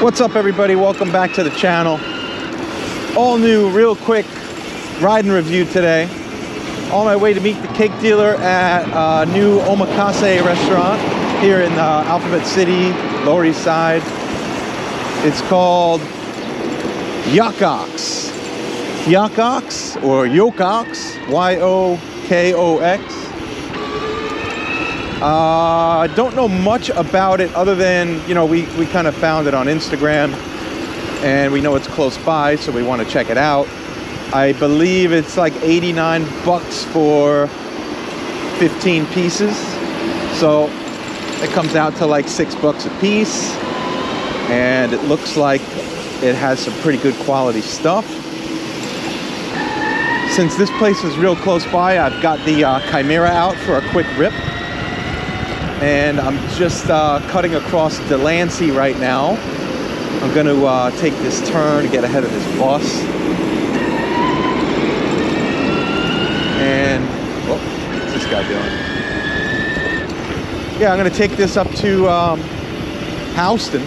What's up, everybody? Welcome back to the channel. All new, real quick ride and review today. On my way to meet the cake dealer at a new OMAKASE restaurant here in Alphabet City, Lower East Side. It's called YOKOX. YOKOX or YOKOX, Y-O-K-O-X. I don't know much about it other than, you know, we kind of found it on Instagram and we know it's close by, so we want to check it out. I believe it's like 89 bucks for 15 pieces. So it comes out to like $6 a piece. And it looks like it has some pretty good quality stuff. Since this place is real close by, I've got the Chimera out for a quick rip. And I'm just cutting across Delancey right now. I'm going to take this turn to get ahead of this bus. And, what's this guy doing? Yeah, I'm going to take this up to Houston.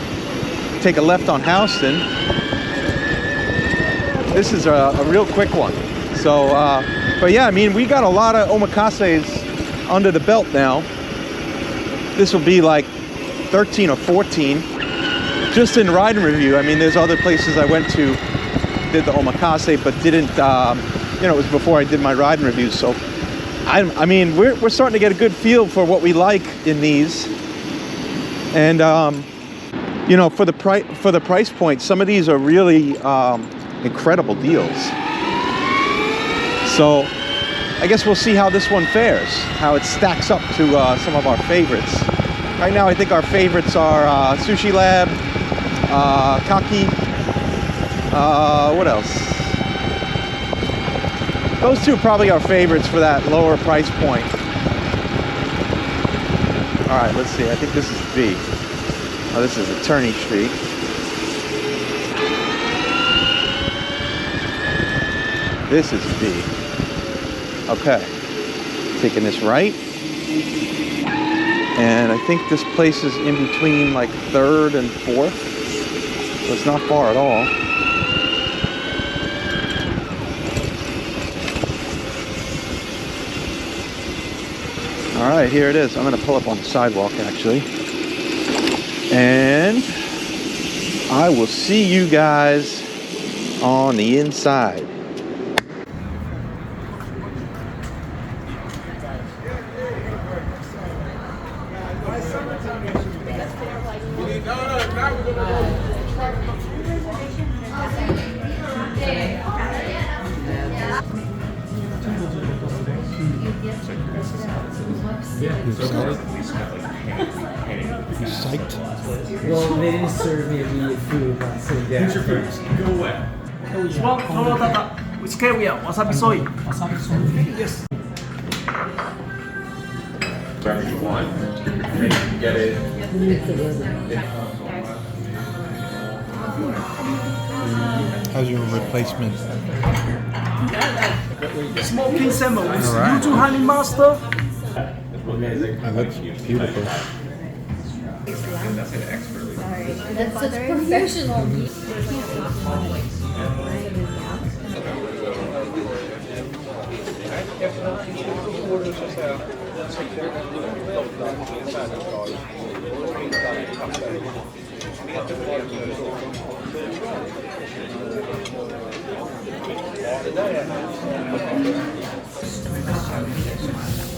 Take a left on Houston. This is a real quick one. So, but yeah, I mean, we got a lot of OMAKASEs under the belt now. This will be like 13 or 14 just in ride and review. I mean, there's other places I went to, did the OMAKASE, but didn't, you know, it was before I did my ride and reviews. So I mean, we're starting to get a good feel for what we like in these. And, you know, for the price point, some of these are really incredible deals. So I guess we'll see how this one fares, how it stacks up to some of our favorites. Right now, I think our favorites are Sushi Lab, Kaki, what else? Those two are probably our favorites for that lower price point. All right, let's see. I think this is B. Oh, this is Attorney Street. This is B. Okay, taking this right. And I think this place is in between like 3rd and 4th. So it's not far at all. All right, here it is. I'm gonna pull up on the sidewalk actually. And I will see you guys on the inside. Psyched. Well, they didn't serve me immediate food. So yeah. Here's your food. Go away. Smoked total tata with caviar, wasabi soy. Wasabi soy. Yes. Whatever you want. And you can get it. How's your replacement? Smoking salmon with Alright. YouTube honey master. Oh, that's beautiful. That's an expertly. That's such professional.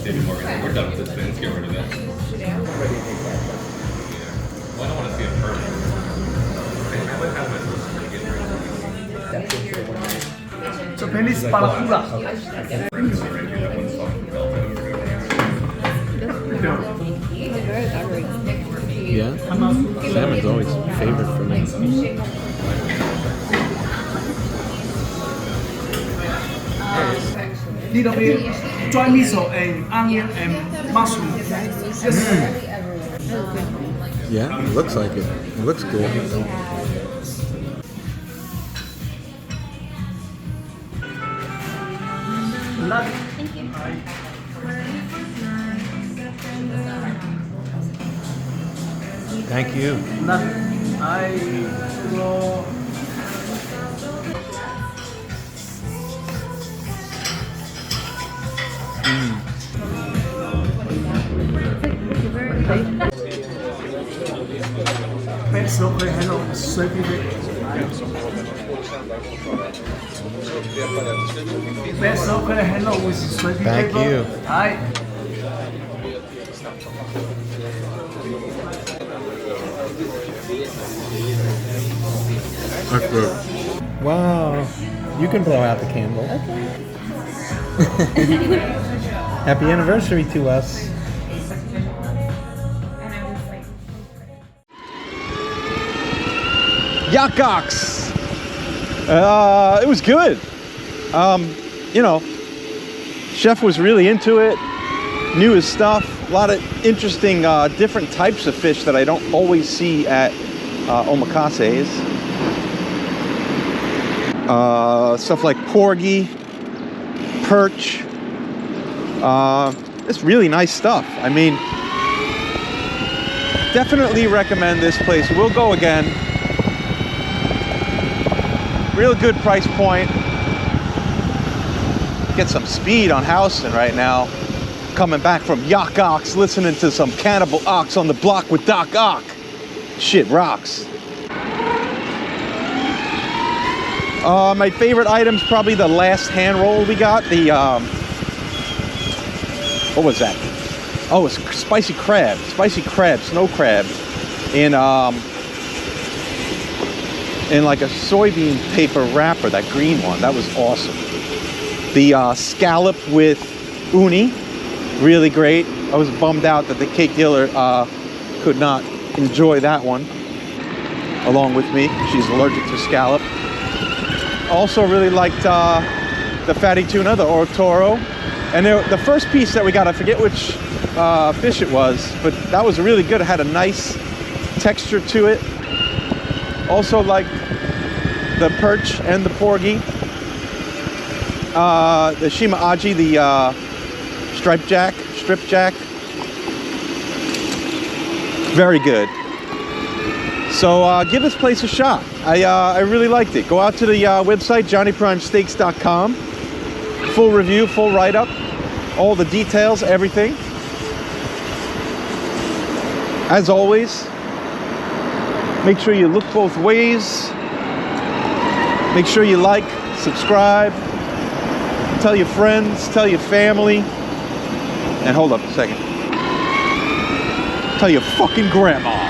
David Morgan, we're done with this thing. Let's get rid of it. Well, I don't want to see it perfect. Japanese barracuda. Yeah, salmon's always a favorite for me. Little bit dry miso and onion and mushroom. Yes. Yeah, it looks like it. It looks good. Love it. Thank you. Thank you. Love it. はいもう Best local hello, sweepy Best local hello with sweepy Thank you. Hi. That's good. Wow. You can blow out the candle. Okay. Happy anniversary to us. YOKOX. It was good. You know, chef was really into it, knew his stuff. A lot of interesting, different types of fish that I don't always see at OMAKASEs. Stuff like porgy, perch. It's really nice stuff. I mean, definitely recommend this place. We'll go again. Real good price point. Get some speed on Houston right now. Coming back from YOKOX, listening to some Cannibal Ox on the block with Doc Ock. Shit rocks. My favorite item's probably the last hand roll we got. The what was that? Oh, it's spicy crab, snow crab, in like a soybean paper wrapper. That green one, that was awesome. The scallop with uni, really great. I was bummed out that the cake dealer could not enjoy that one along with me. She's allergic to scallop. Also really liked the fatty tuna, the oro toro. And the first piece that we got, I forget which fish it was, but that was really good. It had a nice texture to it. Also liked the perch and the porgy. The shima aji, the strip jack. Very good. So give this place a shot. I really liked it. Go out to the website, johnnyprimesteaks.com. Full review, full write-up, all the details, everything. As always, make sure you look both ways. Make sure you like, subscribe, tell your friends, tell your family, and hold up a second. Tell your fucking grandma.